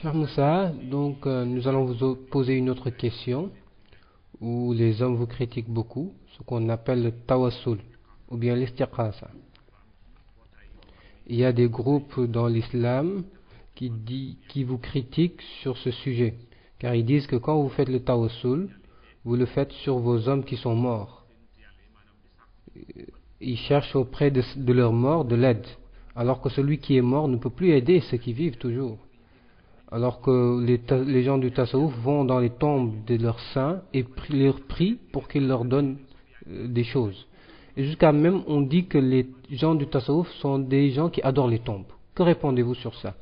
Cher Moussa, donc nous allons vous poser une autre question où les hommes vous critiquent beaucoup, ce qu'on appelle le tawassul ou bien l'istiqasa. Il y a des groupes dans l'islam qui vous critiquent sur ce sujet, car ils disent que quand vous faites le tawassul, vous le faites sur vos hommes qui sont morts. Ils cherchent auprès de leurs morts de l'aide, alors que celui qui est mort ne peut plus aider ceux qui vivent toujours. Alors que les gens du tasawwuf vont dans les tombes de leurs saints et leur prient pour qu'ils leur donnent des choses. Et jusqu'à même on dit que les gens du tasawwuf sont des gens qui adorent les tombes. Que répondez-vous sur ça?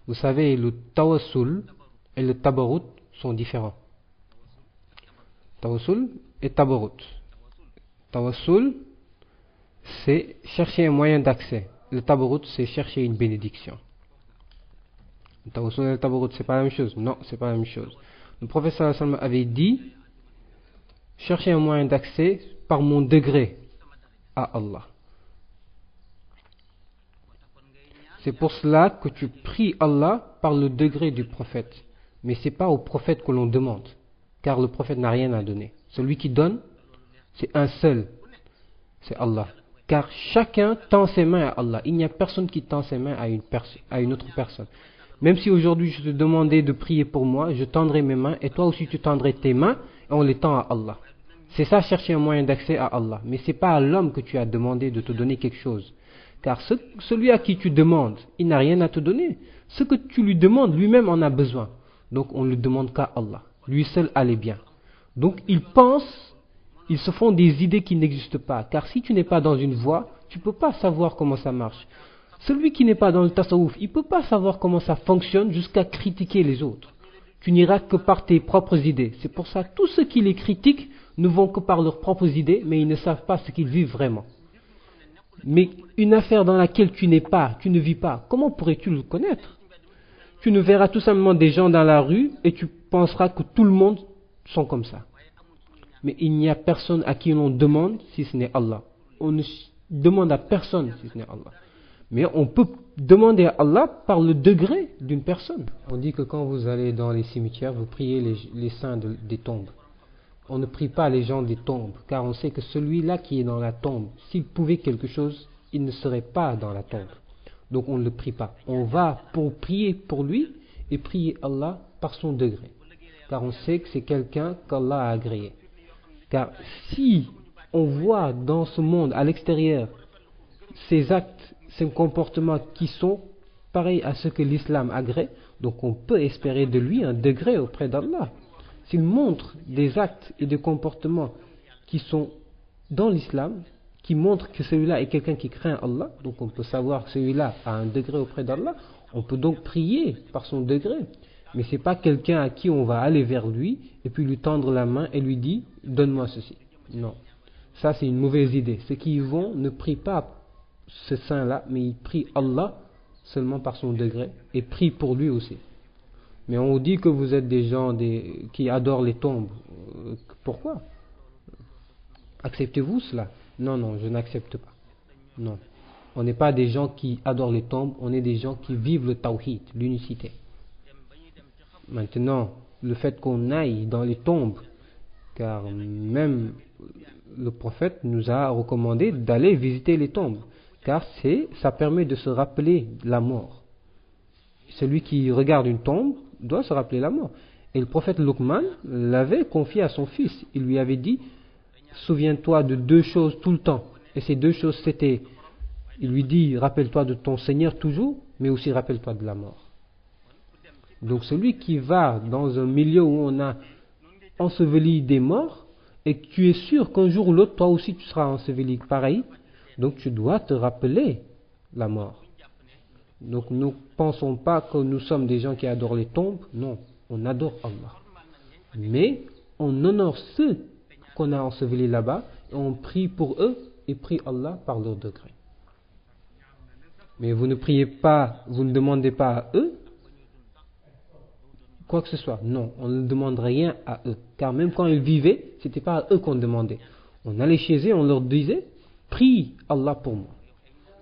Vous savez, le tawassul et le tabarut sont différents. Tawassul et tabarut. Tawassul, c'est chercher un moyen d'accès. Le tabarut, c'est chercher une bénédiction. Le tawassul et le tabarut, c'est pas la même chose. Non, c'est pas la même chose. Le prophète sallallahu alayhi wa sallam avait dit, chercher un moyen d'accès par mon degré à Allah. C'est pour cela que tu pries Allah par le degré du prophète. Mais c'est pas au prophète que l'on demande, car le prophète n'a rien à donner. Celui qui donne, c'est un seul, c'est Allah. Car chacun tend ses mains à Allah. Il n'y a personne qui tend ses mains à une autre personne. Même si aujourd'hui je te demandais de prier pour moi, je tendrai mes mains et toi aussi tu tendrais tes mains et on les tend à Allah. C'est ça, chercher un moyen d'accès à Allah. Mais c'est pas à l'homme que tu as demandé de te donner quelque chose. Car celui à qui tu demandes, il n'a rien à te donner. Ce que tu lui demandes, lui-même en a besoin. Donc on ne le demande qu'à Allah. Lui seul a les biens. Donc ils pensent, ils se font des idées qui n'existent pas. Car si tu n'es pas dans une voie, tu ne peux pas savoir comment ça marche. Celui qui n'est pas dans le tasawwuf, il ne peut pas savoir comment ça fonctionne jusqu'à critiquer les autres. Tu n'iras que par tes propres idées. C'est pour ça que tous ceux qui les critiquent ne vont que par leurs propres idées, mais ils ne savent pas ce qu'ils vivent vraiment. Mais une affaire dans laquelle tu n'es pas, tu ne vis pas, comment pourrais-tu le connaître? Tu ne verras tout simplement des gens dans la rue et tu penseras que tout le monde sont comme ça. Mais il n'y a personne à qui l'on demande si ce n'est Allah. On ne demande à personne si ce n'est Allah. Mais on peut demander à Allah par le degré d'une personne. On dit que quand vous allez dans les cimetières, vous priez les saints des tombes. On ne prie pas les gens des tombes, car on sait que celui-là qui est dans la tombe, s'il pouvait quelque chose, il ne serait pas dans la tombe. Donc on ne le prie pas. On va pour prier pour lui et prier Allah par son degré. Car on sait que c'est quelqu'un qu'Allah a agréé. Car si on voit dans ce monde, à l'extérieur, ces actes, ces comportements qui sont pareils à ce que l'islam agrée, donc on peut espérer de lui un degré auprès d'Allah. S'il montre des actes et des comportements qui sont dans l'islam, qui montrent que celui-là est quelqu'un qui craint Allah, donc on peut savoir que celui-là a un degré auprès d'Allah, on peut donc prier par son degré. Mais ce n'est pas quelqu'un à qui on va aller vers lui et puis lui tendre la main et lui dire « donne-moi ceci ». Non, ça c'est une mauvaise idée. Ceux qui y vont ne prient pas ce saint-là, mais ils prient Allah seulement par son degré et prient pour lui aussi. Mais on dit que vous êtes des gens qui adorent les tombes. Pourquoi? Acceptez-vous cela? Non, non, je n'accepte pas. Non. On n'est pas des gens qui adorent les tombes, on est des gens qui vivent le tawhid, l'unicité. Maintenant, le fait qu'on aille dans les tombes, car même le prophète nous a recommandé d'aller visiter les tombes, car ça permet de se rappeler la mort. Celui qui regarde une tombe doit se rappeler la mort. Et le prophète Luqman l'avait confié à son fils. Il lui avait dit, souviens-toi de deux choses tout le temps. Et ces deux choses c'était, il lui dit, rappelle-toi de ton Seigneur toujours, mais aussi rappelle-toi de la mort. Donc celui qui va dans un milieu où on a enseveli des morts, et que tu es sûr qu'un jour ou l'autre, toi aussi tu seras enseveli pareil, donc tu dois te rappeler la mort. Donc nous ne pensons pas que nous sommes des gens qui adorent les tombes, non, on adore Allah. Mais on honore ceux qu'on a ensevelis là-bas, et on prie pour eux, et prie Allah par leur degré. Mais vous ne priez pas, vous ne demandez pas à eux, quoi que ce soit. Non, on ne demande rien à eux. Car même quand ils vivaient, ce n'était pas à eux qu'on demandait. On allait chez eux, on leur disait, prie Allah pour moi.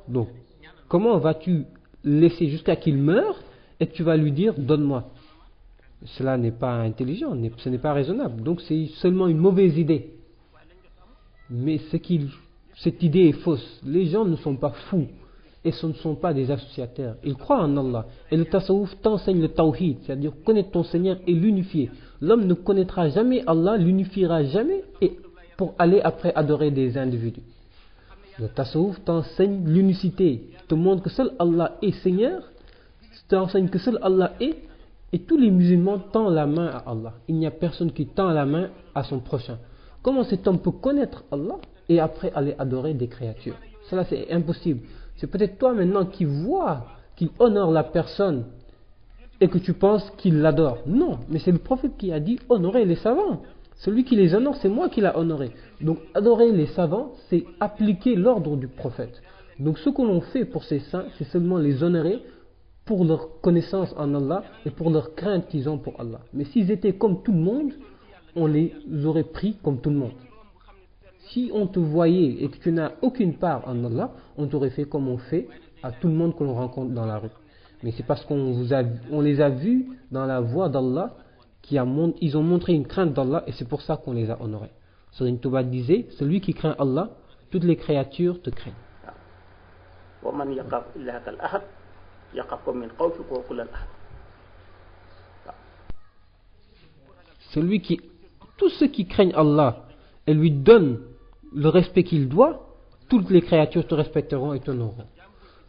Donc, comment vas-tu laisser jusqu'à qu'il meure et que tu vas lui dire, donne-moi? cela n'est pas intelligent, ce n'est pas raisonnable. Donc c'est seulement une mauvaise idée. Mais cette idée est fausse. Les gens ne sont pas fous et ce ne sont pas des associateurs. Ils croient en Allah. Et le tasawwuf t'enseigne le tawhid, c'est-à-dire connaître ton Seigneur et l'unifier. L'homme ne connaîtra jamais Allah, l'unifiera jamais et pour aller après adorer des individus. Le tasawwuf t'enseigne l'unicité, te montre que seul Allah est Seigneur, t'enseigne que seul Allah est, et tous les musulmans tendent la main à Allah. Il n'y a personne qui tend la main à son prochain. Comment cet homme peut connaître Allah et après aller adorer des créatures? Cela c'est impossible. C'est peut-être toi maintenant qui vois qu'il honore la personne et que tu penses qu'il l'adore. Non, mais c'est le prophète qui a dit honorer les savants. Celui qui les honore, c'est moi qui l'a honoré. Donc adorer les savants, c'est appliquer l'ordre du prophète. Donc ce que l'on fait pour ces saints, c'est seulement les honorer pour leur connaissance en Allah et pour leur crainte qu'ils ont pour Allah. Mais s'ils étaient comme tout le monde, on les aurait pris comme tout le monde. Si on te voyait et que tu n'as aucune part en Allah, on t'aurait fait comme on fait à tout le monde que l'on rencontre dans la rue. Mais c'est parce qu'on les a vus dans la voie d'Allah ils ont montré une crainte d'Allah et c'est pour ça qu'on les a honorés. Serigne Touba disait, celui qui craint Allah, toutes les créatures te craignent. Tous ceux qui craignent Allah et lui donnent le respect qu'il doit, toutes les créatures te respecteront et t'honoreront.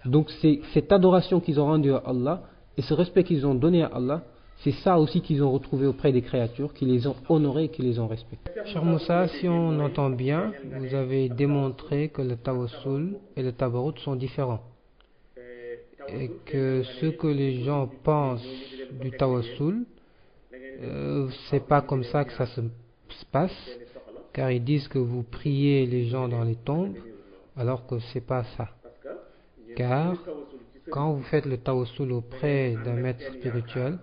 Donc c'est cette adoration qu'ils ont rendue à Allah et ce respect qu'ils ont donné à Allah, c'est ça aussi qu'ils ont retrouvé auprès des créatures, qui les ont honorés et qui les ont respectés. Cher Moussa, si on entend bien, vous avez démontré que le tawassul et le tabarrut sont différents. Et que ce que les gens pensent du tawassul, c'est pas comme ça que ça se passe, car ils disent que vous priez les gens dans les tombes, alors que c'est pas ça. Car quand vous faites le tawassul auprès d'un maître spirituel,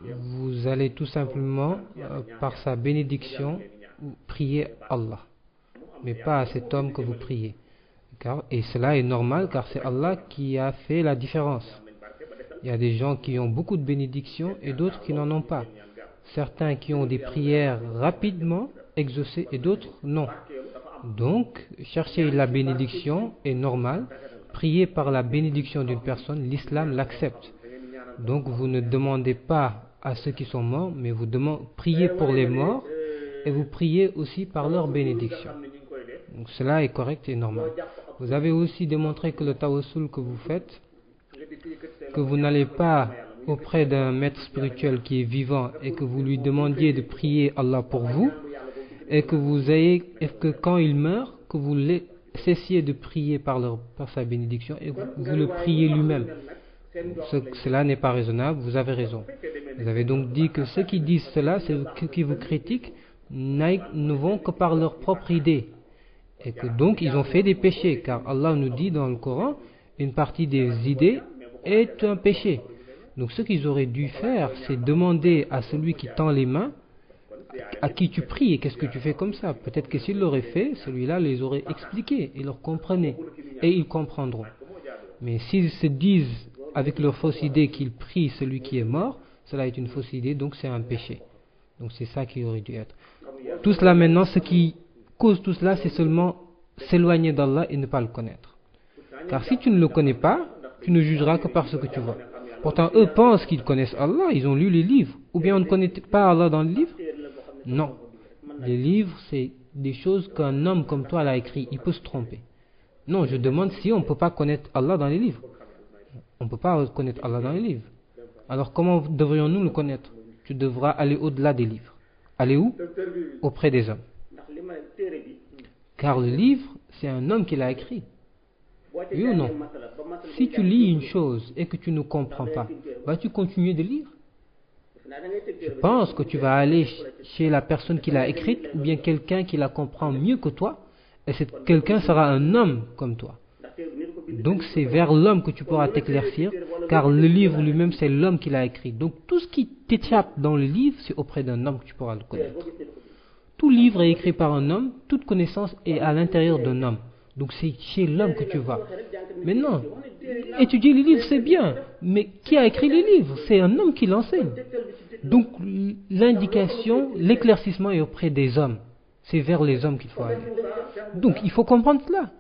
vous allez tout simplement, par sa bénédiction, prier Allah, mais pas à cet homme que vous priez. Et cela est normal, car c'est Allah qui a fait la différence. Il y a des gens qui ont beaucoup de bénédictions et d'autres qui n'en ont pas. Certains qui ont des prières rapidement exaucées et d'autres non. Donc, chercher la bénédiction est normal. Prier par la bénédiction d'une personne, l'islam l'accepte. Donc, vous ne demandez pas à ceux qui sont morts, mais vous priez pour les morts et vous priez aussi par leur bénédiction. Donc, cela est correct et normal. Vous avez aussi démontré que le tawassul que vous faites, que vous n'allez pas auprès d'un maître spirituel qui est vivant et que vous lui demandiez de prier Allah pour vous, et que quand il meurt, que vous cessiez de prier par sa bénédiction et vous le priez lui-même. Cela n'est pas raisonnable, vous avez raison. Vous avez donc dit que ceux qui disent cela, ceux qui vous critiquent, ne vont que par leur propre idée. Et que donc ils ont fait des péchés, car Allah nous dit dans le Coran, une partie des idées est un péché. Donc ce qu'ils auraient dû faire, c'est demander à celui qui tend les mains, à qui tu pries et qu'est-ce que tu fais comme ça. Peut-être que s'il l'aurait fait, celui-là les aurait expliqués et leur comprenait. Et ils comprendront. Mais s'ils se disent avec leur fausse idée qu'ils prient celui qui est mort, cela est une fausse idée, donc c'est un péché. Donc c'est ça qui aurait dû être. Tout cela maintenant, ce qui cause tout cela, c'est seulement s'éloigner d'Allah et ne pas le connaître. Car si tu ne le connais pas, tu ne jugeras que par ce que tu vois. Pourtant, eux pensent qu'ils connaissent Allah, ils ont lu les livres. Ou bien on ne connaît pas Allah dans les livres? Non. Les livres, c'est des choses qu'un homme comme toi l'a écrit. Il peut se tromper. Non, je demande si on ne peut pas connaître Allah dans les livres. On ne peut pas connaître Allah dans les livres. Alors comment devrions-nous le connaître? Tu devras aller au-delà des livres. Aller où? Auprès des hommes. Car le livre, c'est un homme qui l'a écrit. Oui ou non? Si tu lis une chose et que tu ne comprends pas, vas-tu continuer de lire? Je pense que tu vas aller chez la personne qui l'a écrite ou bien quelqu'un qui la comprend mieux que toi, et quelqu'un sera un homme comme toi. Donc c'est vers l'homme que tu pourras t'éclaircir, car le livre lui-même c'est l'homme qui l'a écrit. Donc tout ce qui t'échappe dans le livre, c'est auprès d'un homme que tu pourras le connaître. Tout livre est écrit par un homme, toute connaissance est à l'intérieur d'un homme. Donc c'est chez l'homme que tu vas. Maintenant, étudier les livres, c'est bien, mais qui a écrit les livres? C'est un homme qui l'enseigne. Donc l'indication, l'éclaircissement est auprès des hommes. C'est vers les hommes qu'il faut aller. Donc il faut comprendre cela.